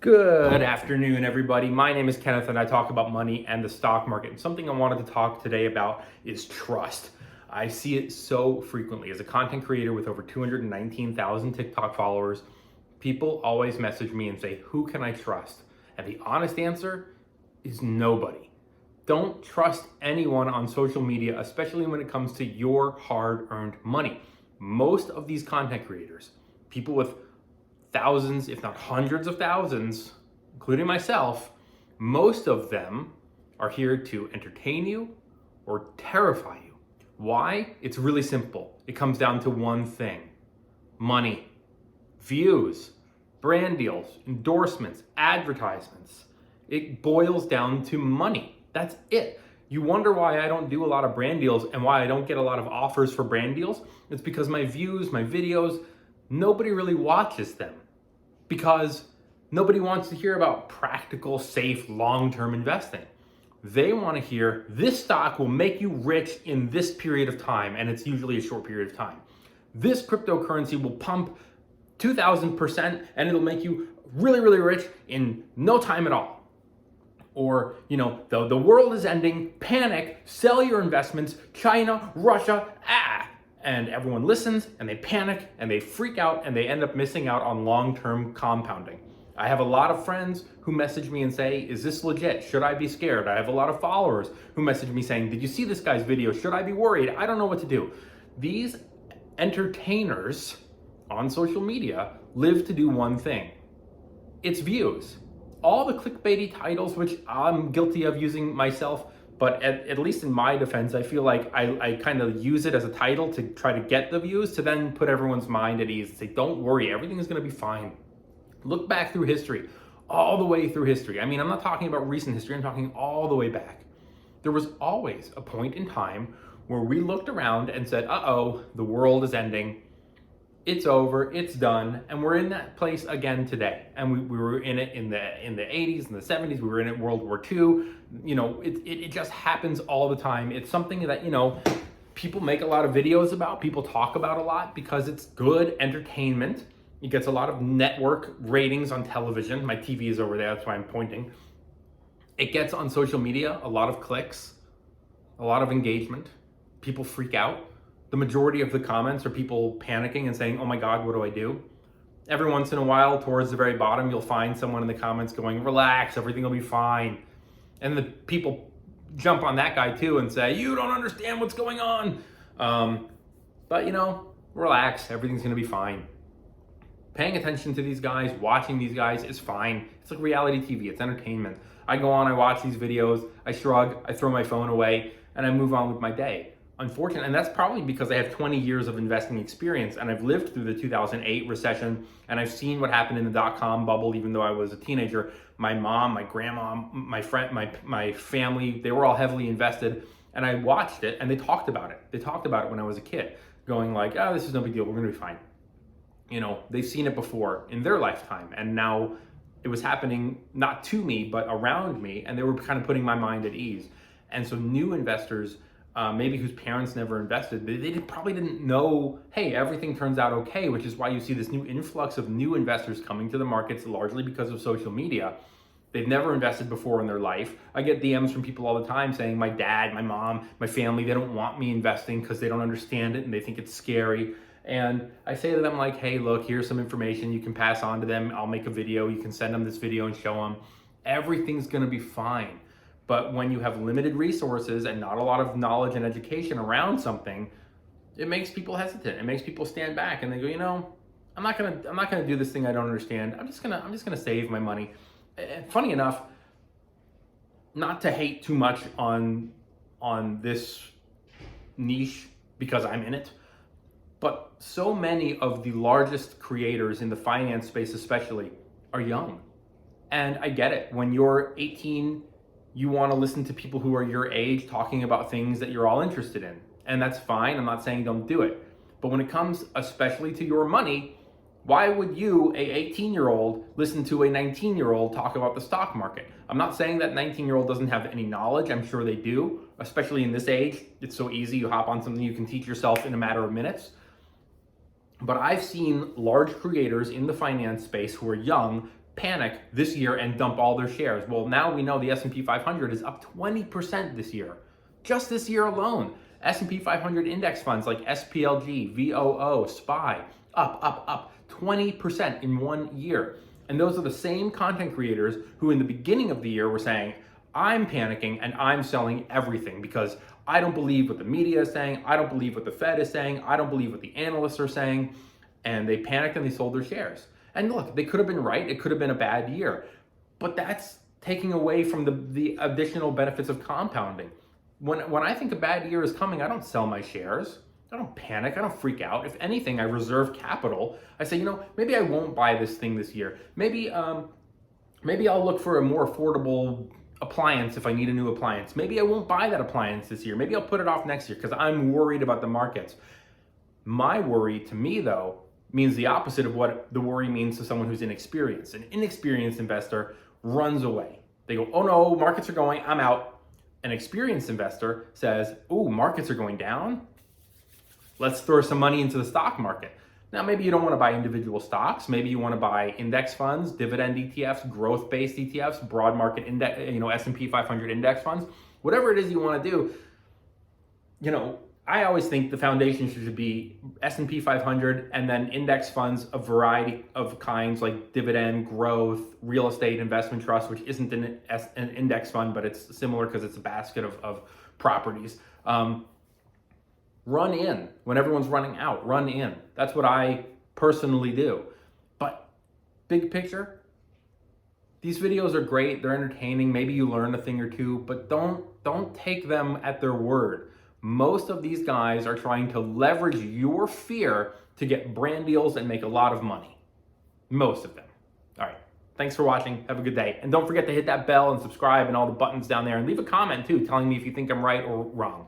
Good afternoon, everybody. My name is Kenneth, and I talk about money and the stock market. And something I wanted to talk today about is trust. I see it so frequently. As a content creator with over 219,000 TikTok followers, people always message me and say, "Who can I trust?" And the honest answer is nobody. Don't trust anyone on social media, especially when it comes to your hard earned money. Most of these content creators, people with thousands, if not hundreds of thousands, including myself, most of them are here to entertain you or terrify you. Why? It's really simple. It comes down to one thing: money, views, brand deals, endorsements, advertisements. It boils down to money. That's it. You wonder why I don't do a lot of brand deals and why I don't get a lot of offers for brand deals? It's because my views, my videos, nobody really watches them because nobody wants to hear about practical, safe, long-term investing. They want to hear this stock will make you rich in this period of time, and it's usually a short period of time. This cryptocurrency will pump 2,000% and it'll make you really, really rich in no time at all. Or, the world is ending, panic, sell your investments, China, Russia, and everyone listens and they panic and they freak out and they end up missing out on long-term compounding. I have a lot of friends who message me and say, "Is this legit? Should I be scared?" I have a lot of followers who message me saying, "Did you see this guy's video? Should I be worried? I don't know what to do." These entertainers on social media live to do one thing. It's views. All the clickbaity titles, which I'm guilty of using myself, but at least in my defense, I feel like I kind of use it as a title to try to get the views, to then put everyone's mind at ease and say, "Don't worry, everything is going to be fine." Look back through history, all the way through history. I mean, I'm not talking about recent history, I'm talking all the way back. There was always a point in time where we looked around and said, "Uh-oh, the world is ending. It's over, it's done," and we're in that place again today. And we were in it in the 80s and the 70s. We were in it World War II. It just happens all the time. It's something that people make a lot of videos about, people talk about a lot because it's good entertainment. It gets a lot of network ratings on television. My TV is over there, that's why I'm pointing. It gets on social media a lot of clicks, a lot of engagement. People freak out. The majority of the comments are people panicking and saying, "Oh my God, what do I do?" Every once in a while, towards the very bottom, you'll find someone in the comments going, "Relax, everything will be fine." And the people jump on that guy too and say, "You don't understand what's going on." But relax, everything's gonna be fine. Paying attention to these guys, watching these guys is fine. It's like reality TV, it's entertainment. I go on, I watch these videos, I shrug, I throw my phone away, and I move on with my day. Unfortunately, and that's probably because I have 20 years of investing experience and I've lived through the 2008 recession and I've seen what happened in the dot-com bubble. Even though I was a teenager, my mom, my grandma, my friend, my family, they were all heavily invested, and I watched it and they talked about it. They talked about it when I was a kid, going like, "Oh, this is no big deal, we're gonna be fine." They've seen it before in their lifetime, and now it was happening not to me, but around me, and they were kind of putting my mind at ease. And so new investors, maybe whose parents never invested, they probably didn't know, hey, everything turns out okay, which is why you see this new influx of new investors coming to the markets, largely because of social media. They've never invested before in their life. I get DMs from people all the time saying, "My dad, my mom, my family, they don't want me investing because they don't understand it and they think it's scary." And I say to them like, "Hey, look, here's some information you can pass on to them. I'll make a video. You can send them this video and show them. Everything's going to be fine." But when you have limited resources and not a lot of knowledge and education around something, it makes people hesitant. It makes people stand back and they go, I'm not gonna do this thing I don't understand. I'm just gonna save my money." And funny enough, not to hate too much on this niche because I'm in it, but so many of the largest creators in the finance space especially are young. And I get it. When you're 18, you want to listen to people who are your age talking about things that you're all interested in. And that's fine. I'm not saying don't do it. But when it comes especially to your money, why would you, a 18-year-old, listen to a 19-year-old talk about the stock market? I'm not saying that 19-year-old doesn't have any knowledge. I'm sure they do, especially in this age. It's so easy. You hop on something you can teach yourself in a matter of minutes. But I've seen large creators in the finance space who are young panic this year and dump all their shares. Well, now we know the S&P 500 is up 20% this year. Just this year alone. S&P 500 index funds like SPLG, VOO, SPY, up 20% in 1 year. And those are the same content creators who in the beginning of the year were saying, I'm panicking and I'm selling everything because I don't believe what the media is saying, I don't believe what the Fed is saying, I don't believe what the analysts are saying, and they panicked and they sold their shares. And look, they could have been right, it could have been a bad year, but that's taking away from the additional benefits of compounding. When I think a bad year is coming, I don't sell my shares. I don't panic. I don't freak out. If anything, I reserve capital. I say, maybe I won't buy this thing this year. Maybe I'll look for a more affordable appliance if I need a new appliance. Maybe I won't buy that appliance this year. Maybe I'll put it off next year because I'm worried about the markets. My worry to me, though, means the opposite of what the worry means to someone who's inexperienced. An inexperienced investor runs away. They go, oh no, markets are going, I'm out. An experienced investor says, oh, markets are going down. Let's throw some money into the stock market. Now, maybe you don't want to buy individual stocks. Maybe you want to buy index funds, dividend ETFs, growth-based ETFs, broad market index, S&P 500 index funds. Whatever it is you want to do, I always think the foundation should be S&P 500 and then index funds, a variety of kinds like dividend, growth, real estate investment trust, which isn't an index fund, but it's similar because it's a basket of properties. Run in when everyone's running out, run in. That's what I personally do. But big picture, these videos are great, they're entertaining, maybe you learn a thing or two, but don't take them at their word. Most of these guys are trying to leverage your fear to get brand deals and make a lot of money. Most of them. All right. Thanks for watching. Have a good day. And don't forget to hit that bell and subscribe and all the buttons down there and leave a comment too telling me if you think I'm right or wrong.